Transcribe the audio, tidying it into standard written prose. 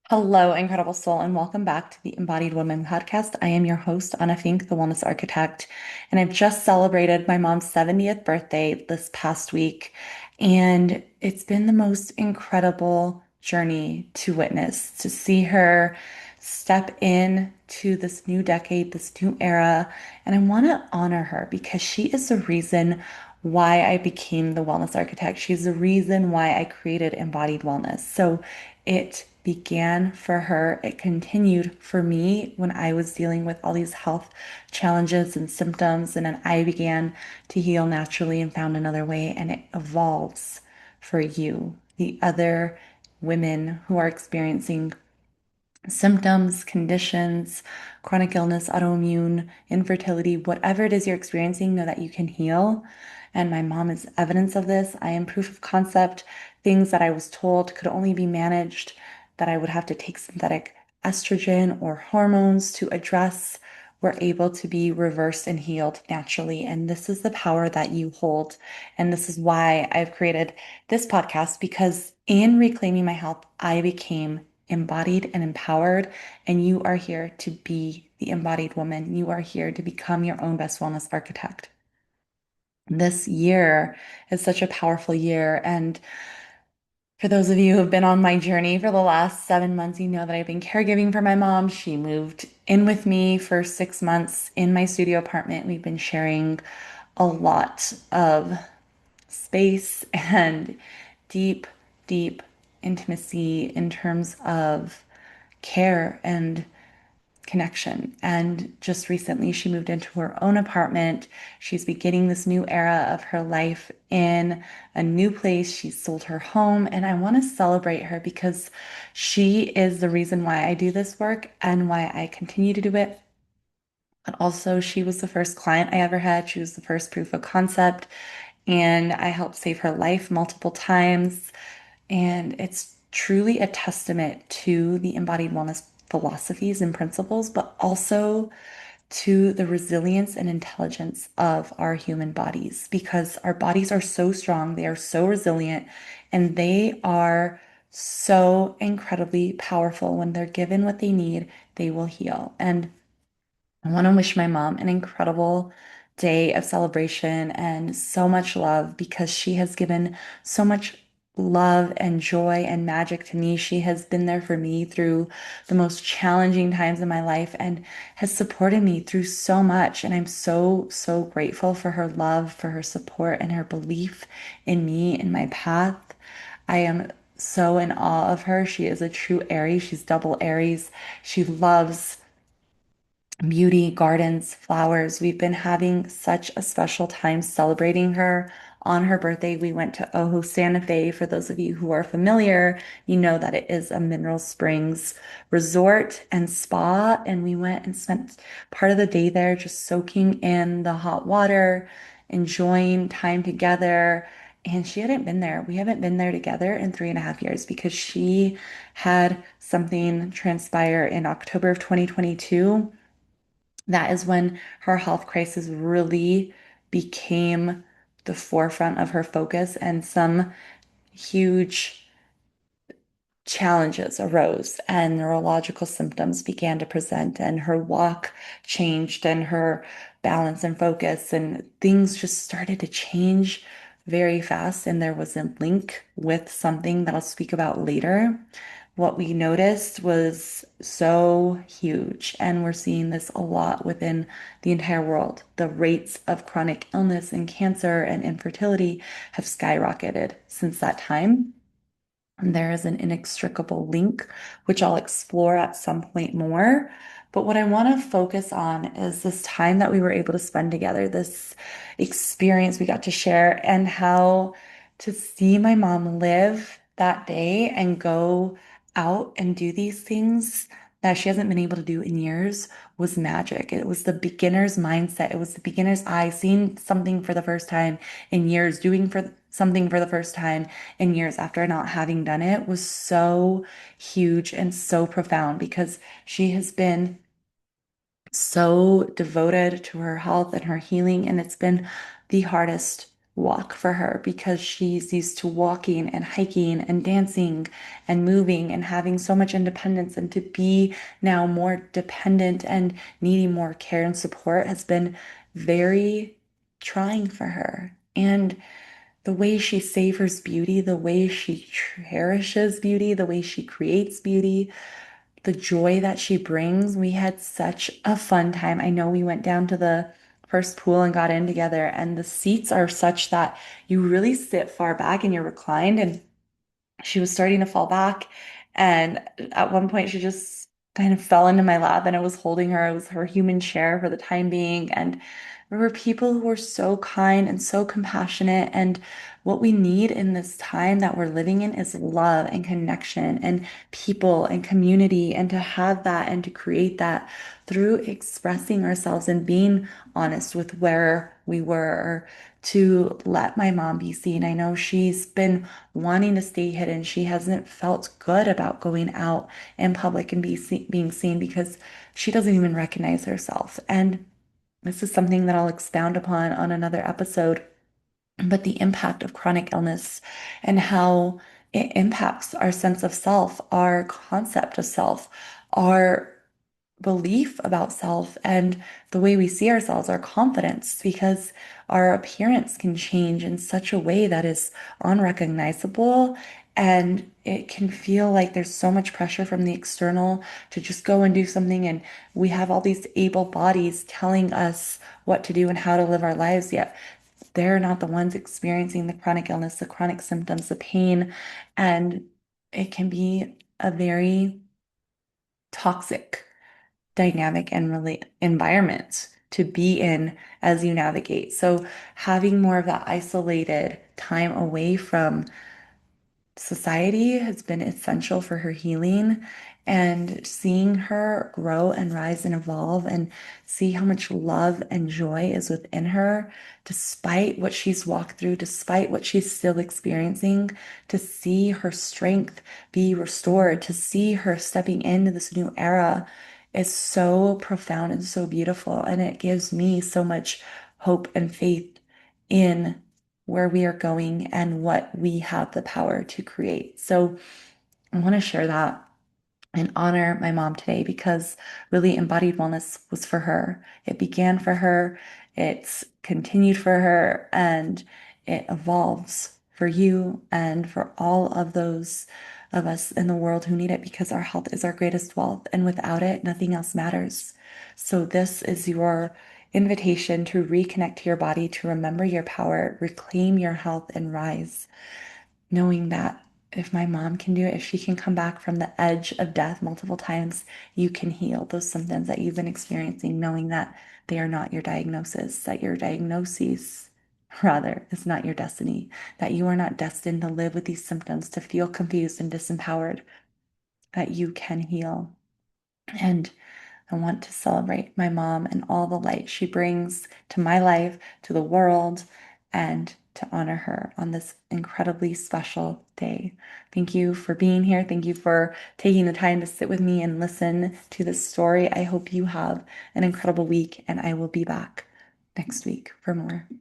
Hello, incredible soul, and welcome back to the Embodied Women podcast. I am your host, Anna Fink, the Wellness Architect, and I've just celebrated my mom's 70th birthday this past week, and it's been the most incredible journey to witness, to see her step in to this new decade, this new era, and I want to honor her because she is the reason why I became the wellness architect. She's the reason why I created embodied wellness. So it began for her, it continued for me when I was dealing with all these health challenges and symptoms. And then I began to heal naturally and found another way, and it evolves for you, the other women who are experiencing symptoms, conditions, chronic illness, autoimmune, infertility, whatever it is you're experiencing, know that you can heal. And my mom is evidence of this. I am proof of concept. Things that I was told could only be managed, that I would have to take synthetic estrogen or hormones to address, were able to be reversed and healed naturally. And this is the power that you hold. And this is why I've created this podcast, because in reclaiming my health, I became embodied and empowered. And you are here to be the embodied woman. You are here to become your own best wellness architect. This year is such a powerful year. And for those of you who have been on my journey for the last 7 months, you know that I've been caregiving for my mom. She moved in with me for 6 months in my studio apartment. We've been sharing a lot of space and deep, deep intimacy in terms of care and connection. And just recently, she moved into her own apartment. She's beginning this new era of her life in a new place. She sold her home, and I want to celebrate her because she is the reason why I do this work and why I continue to do it. But also, she was the first client I ever had. She was the first proof of concept, and I helped save her life multiple times. And it's truly a testament to the embodied wellness philosophies and principles, but also to the resilience and intelligence of our human bodies, because our bodies are so strong, they are so resilient, and they are so incredibly powerful. When they're given what they need, they will heal. And I want to wish my mom an incredible day of celebration and so much love, because she has given so much love and joy and magic to me. She has been there for me through the most challenging times in my life and has supported me through so much. And I'm so, so grateful for her love, for her support, and her belief in me and my path. I am so in awe of her. She is a true Aries. She's double Aries. She loves beauty, gardens, flowers. We've been having such a special time celebrating her. On her birthday, we went to Ojo Santa Fe. For those of you who are familiar, you know that it is a mineral springs resort and spa. And we went and spent part of the day there just soaking in the hot water, enjoying time together. And she hadn't been there. We haven't been there together in 3.5 years because she had something transpire in October of 2022. That is when her health crisis really became the forefront of her focus, and some huge challenges arose and neurological symptoms began to present, and her walk changed and her balance and focus, and things just started to change very fast. And there was a link with something that I'll speak about later. What we noticed was so huge, and we're seeing this a lot within the entire world. The rates of chronic illness and cancer and infertility have skyrocketed since that time. And there is an inextricable link, which I'll explore at some point more. But what I want to focus on is this time that we were able to spend together, this experience we got to share, and how to see my mom live that day and go out and do these things that she hasn't been able to do in years was magic. It was the beginner's mindset. It was the beginner's eye, seeing something for the first time in years, doing for something for the first time in years after not having done it, was so huge and so profound, because she has been so devoted to her health and her healing, and it's been the hardest walk for her because she's used to walking and hiking and dancing and moving and having so much independence. And to be now more dependent and needing more care and support has been very trying for her. And the way she savors beauty, the way she cherishes beauty, the way she creates beauty, the joy that she brings. We had such a fun time. I know we went down to the first pool and got in together, and the seats are such that you really sit far back and you're reclined. And she was starting to fall back. And at one point, she just kind of fell into my lap, and I was holding her. It was her human chair for the time being. And there were people who were so kind and so compassionate. And what we need in this time that we're living in is love and connection and people and community. And to have that and to create that through expressing ourselves and being honest with where we were, to let my mom be seen. I know she's been wanting to stay hidden. She hasn't felt good about going out in public and being seen because she doesn't even recognize herself. And this is something that I'll expound upon on another episode, but the impact of chronic illness and how it impacts our sense of self, our concept of self, our belief about self, and the way we see ourselves, our confidence, because our appearance can change in such a way that is unrecognizable. And it can feel like there's so much pressure from the external to just go and do something. And we have all these able bodies telling us what to do and how to live our lives, yet they're not the ones experiencing the chronic illness, the chronic symptoms, the pain. And it can be a very toxic dynamic and relate environment to be in as you navigate. So having more of that isolated time away from society has been essential for her healing, and seeing her grow and rise and evolve and see how much love and joy is within her, despite what she's walked through, despite what she's still experiencing, to see her strength be restored, to see her stepping into this new era is so profound and so beautiful. And it gives me so much hope and faith in where we are going and what we have the power to create. So I want to share that and honor my mom today because really embodied wellness was for her. It began for her, it's continued for her, and it evolves for you and for all of those of us in the world who need it, because our health is our greatest wealth, and without it, nothing else matters. So this is your invitation to reconnect to your body, to remember your power, reclaim your health, and rise, knowing that if my mom can do it, if she can come back from the edge of death multiple times, you can heal those symptoms that you've been experiencing, knowing that they are not your diagnosis, that your diagnoses, rather, is not your destiny, that you are not destined to live with these symptoms, to feel confused and disempowered, that you can heal. And I want to celebrate my mom and all the light she brings to my life, to the world, and to honor her on this incredibly special day. Thank you for being here. Thank you for taking the time to sit with me and listen to this story. I hope you have an incredible week, and I will be back next week for more.